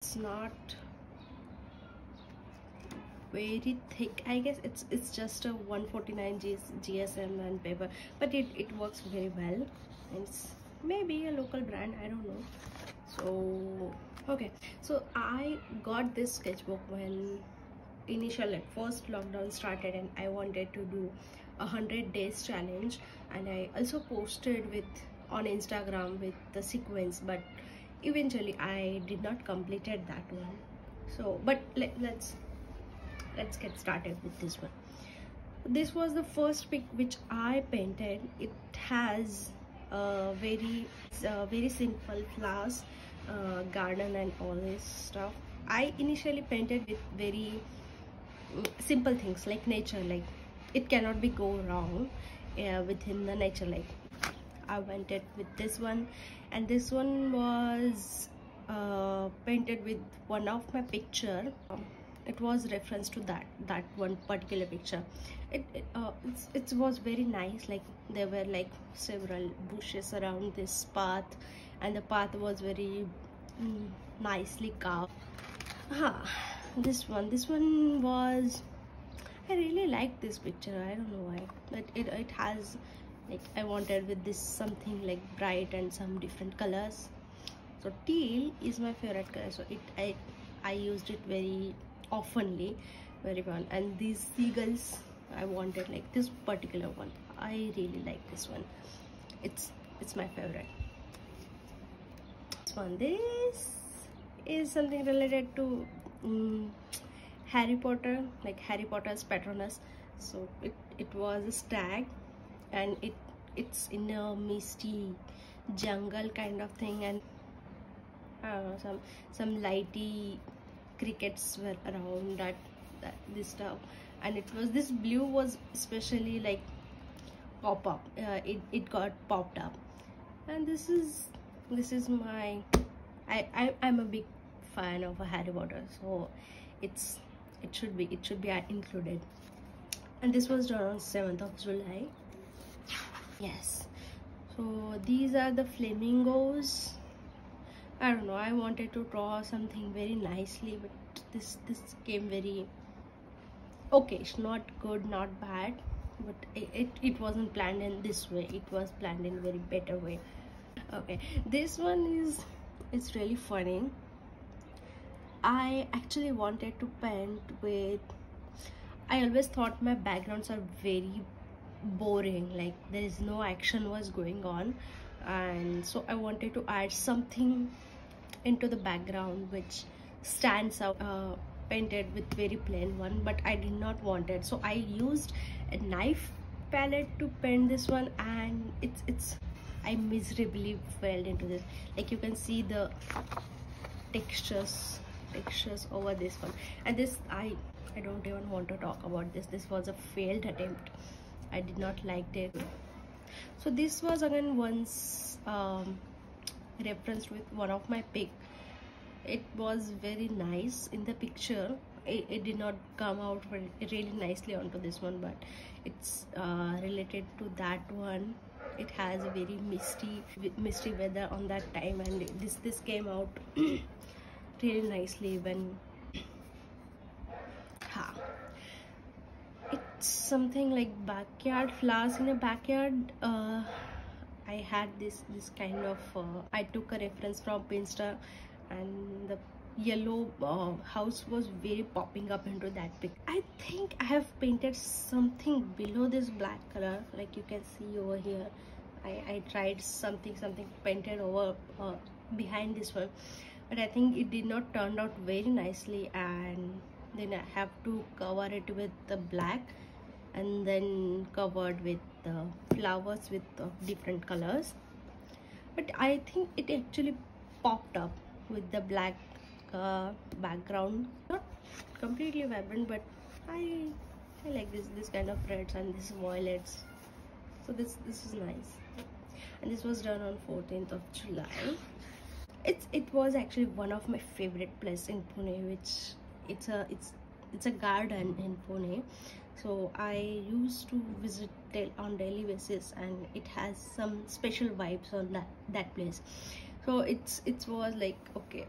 It's not very thick. I guess it's just a 149 GSM and paper, but it works very well. It's maybe a local brand, I don't know. So okay, so I got this sketchbook when initial like first lockdown started, and I wanted to do 100 days challenge, and I also posted with on Instagram with the sequence, but eventually I did not completed that one. So but let's get started with this one. This was the first pic which I painted. It has very simple flowers, garden and all this stuff. I initially painted with very simple things like nature, like it cannot be go wrong within the nature. Like I went it with this one, and this one was painted with one of my picture. It was reference to that one particular picture. It was very nice. Like there were like several bushes around this path, and the path was very nicely carved. This one was, I really like this picture. I don't know why, but it has like, I wanted with this something like bright and some different colors. So teal is my favorite color, so I used it very oftenly, very fun. And these seagulls, I wanted like this particular one. I really like this one. It's my favorite. This is something related to Harry Potter, like Harry Potter's Patronus. So it was a stag, and it's in a misty jungle kind of thing, and some lighty crickets were around that this stuff. And it was, this blue was especially like pop up, it got popped up. And this is my, I'm a big fan of a Harry Potter, so it should be included. And this was done on 7th of July. Yes, so these are the flamingos. I don't know, I wanted to draw something very nicely, but this came very okay. It's not good, not bad, but it wasn't planned in this way. It was planned in a very better way. Okay, this one is, it's really funny. I actually wanted to paint with, I always thought my backgrounds are very boring, like there is no action was going on, and so I wanted to add something into the background which stands out, painted with very plain one, but I did not want it, so I used a knife palette to paint this one, and I miserably fell into this. Like you can see the textures over this one. And this, I don't even want to talk about this. This was a failed attempt. I did not like it. So this was again once referenced with one of my pic. It was very nice in the picture. It did not come out really nicely onto this one, but it's related to that one. It has a very misty weather on that time, and this came out really nicely when it's something like backyard flowers in a backyard. I had this kind of I took a reference from Pinsta, and the yellow house was very popping up into that pic. I think I have painted something below this black color, like you can see over here. I tried something painted over behind this one, but I think it did not turn out very nicely, and then I have to cover it with the black, and then covered with the flowers with different colors. But I think it actually popped up with the black background. Not completely vibrant, but I like this kind of reds and this violets. So this is nice. And this was done on 14th of July. It was actually one of my favorite places in Pune, which it's a garden in Pune. So I used to visit on daily basis, and it has some special vibes on that place. So it was like, okay,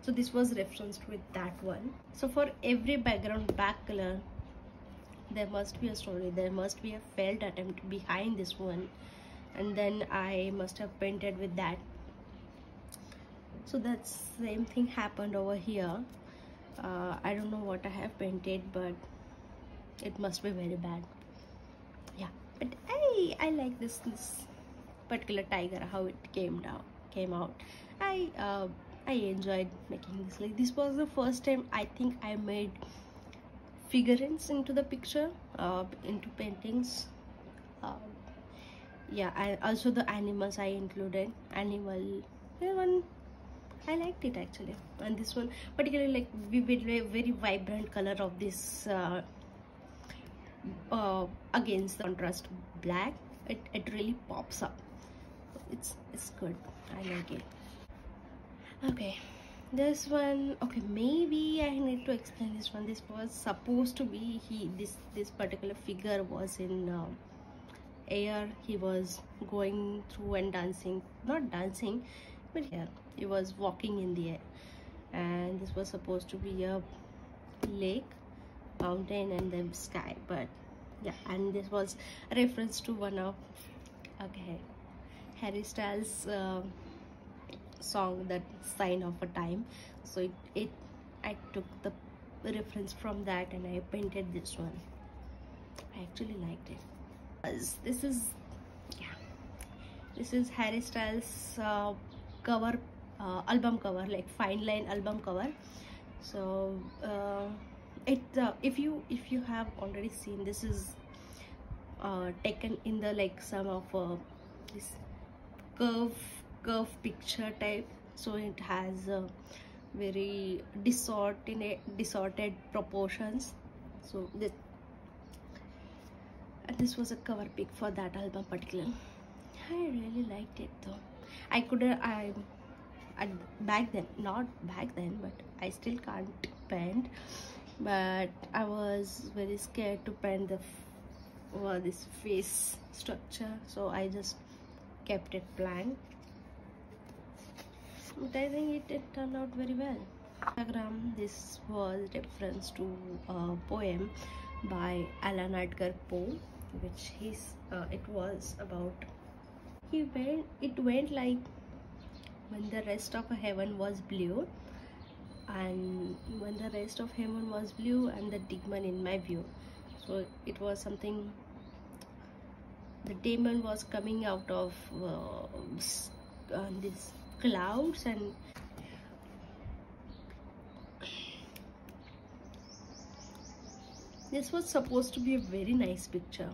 So this was referenced with that one. So for every background back color, there must be a story, there must be a felt attempt behind this one, and then I must have painted with that. So that's same thing happened over here. I don't know what I have painted, but it must be very bad. Yeah, but I like this particular tiger, how it came out. I enjoyed making this. Like, this was the first time I think I made figurines into the picture, into paintings. Yeah, and also the animals I included. Animal one, I liked it actually. And this one particularly, like, very vibrant color of this against the contrast black, it really pops up. It's good, I like it. Okay, this one, okay, maybe I need to explain this one. This was supposed to be, this particular figure was in air. He was going through and dancing, not dancing, but yeah, he was walking in the air. And this was supposed to be a lake, mountain, and then sky. But yeah, and this was a reference to one of Harry Styles song, that Sign of a Time. So I took the reference from that and I painted this one. I actually liked it. This is Harry Styles cover, album cover, like Fine Line album cover. So if you have already seen, this is taken in the, like, some of this curve picture type. So it has very distorted proportions. So this was a cover pic for that album particular. I really liked it though. Not back then, but I still can't paint. But I was very scared to paint this face structure, so I just kept it blank. But I think it turned out very well. Instagram, this was reference to a poem by Alan Edgar Poe, which it was about, it went like, when the rest of heaven was blue, and when the rest of heaven was blue, and the demon in my view. So it was something, the demon was coming out of these clouds, and this was supposed to be a very nice picture.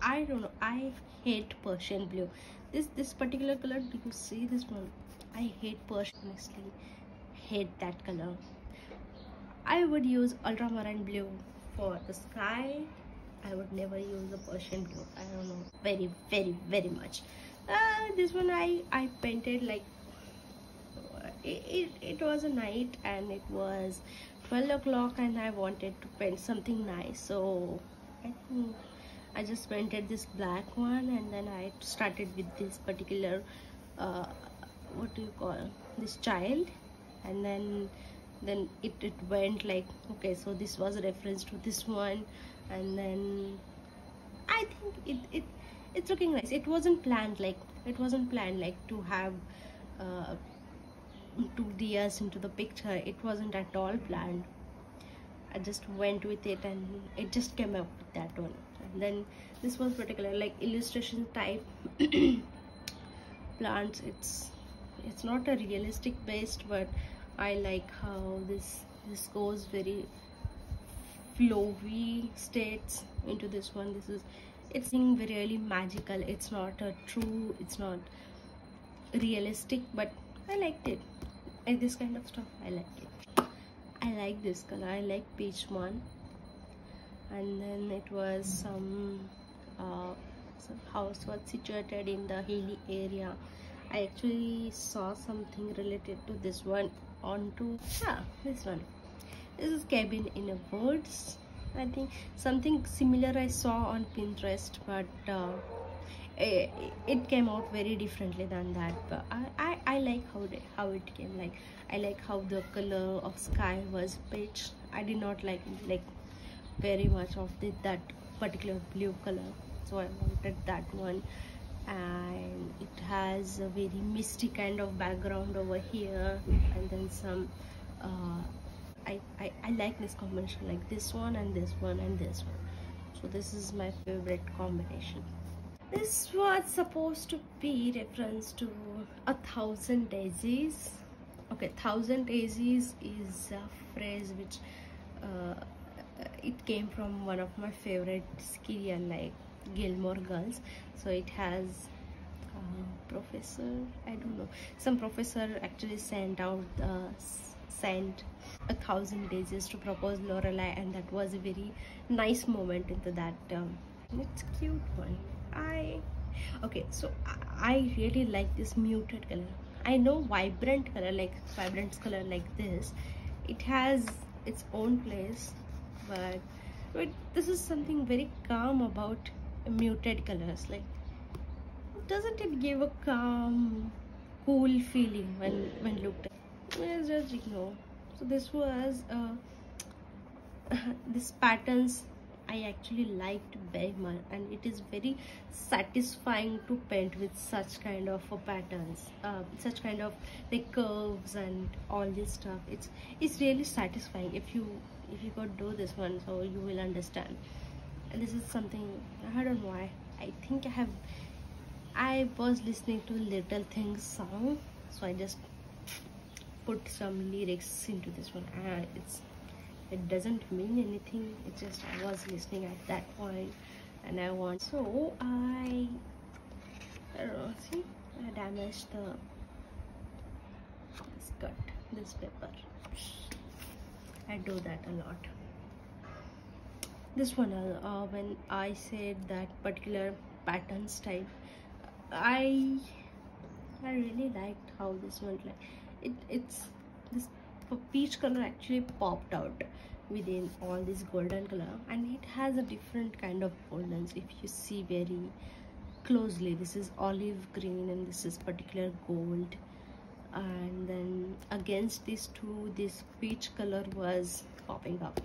I don't know, I hate Persian blue. This particular color, do you see this one? I hate Persian, honestly hate that color. I would use ultramarine blue for the sky. I would never use a Persian blue. I don't know, very much. This one I painted, like, it was a night and it was 12 o'clock and I wanted to paint something nice. So I think I just painted this black one, and then I started with this particular what do you call this child, and then it went like, okay, so this was a reference to this one, and then I think it's looking nice. It wasn't planned like to have 2 diyas into the picture. It wasn't at all planned. I just went with it and it just came up with that one. And then this was particular, like, illustration type plants. It's not a realistic based, but I like how this goes very flowy states into this one. It's really magical. It's not it's not realistic, but I liked it. Like this kind of stuff, I like it. I like this color. I like peach one. And then it was some house was situated in the hilly area. I actually saw something related to this one onto this one. This is cabin in a woods. I think something similar I saw on Pinterest, but it came out very differently than that, but I like how it came. Like, I like how the color of sky was pitched. I did not like very much of that particular blue color, so I wanted that one. And it has a very misty kind of background over here, and then some I like this combination, like this one and this one and this one. So this is my favorite combination. This was supposed to be reference to 1,000 daisies. Okay, 1,000 daisies is a phrase which it came from one of my favorite serial, like Gilmore Girls. So it has professor, I don't know, some professor actually sent 1,000 daisies to propose Lorelai, and that was a very nice moment into that. It's cute one. Okay, so I really like this muted color. I know vibrant color like this, it has its own place, but this is something very calm about muted colors. Like, doesn't it give a calm, cool feeling when looked at? Let's just ignore. So this was this patterns I actually liked very much, and it is very satisfying to paint with such kind of patterns, such kind of like curves and all this stuff. It's really satisfying if you could do this one, so you will understand. And this is something, I don't know why, I think I was listening to Little Things song, so I just put some lyrics into this one. It doesn't mean anything, it's just I was listening at that point and I want. So I don't know, see, I damaged this paper. I do that a lot. This one, when I said that particular pattern style, I really liked how this one, like it's this peach color actually popped out within all this golden color, and it has a different kind of goldens if you see very closely. This is olive green and this is particular gold, and then against these two, this peach color was popping up.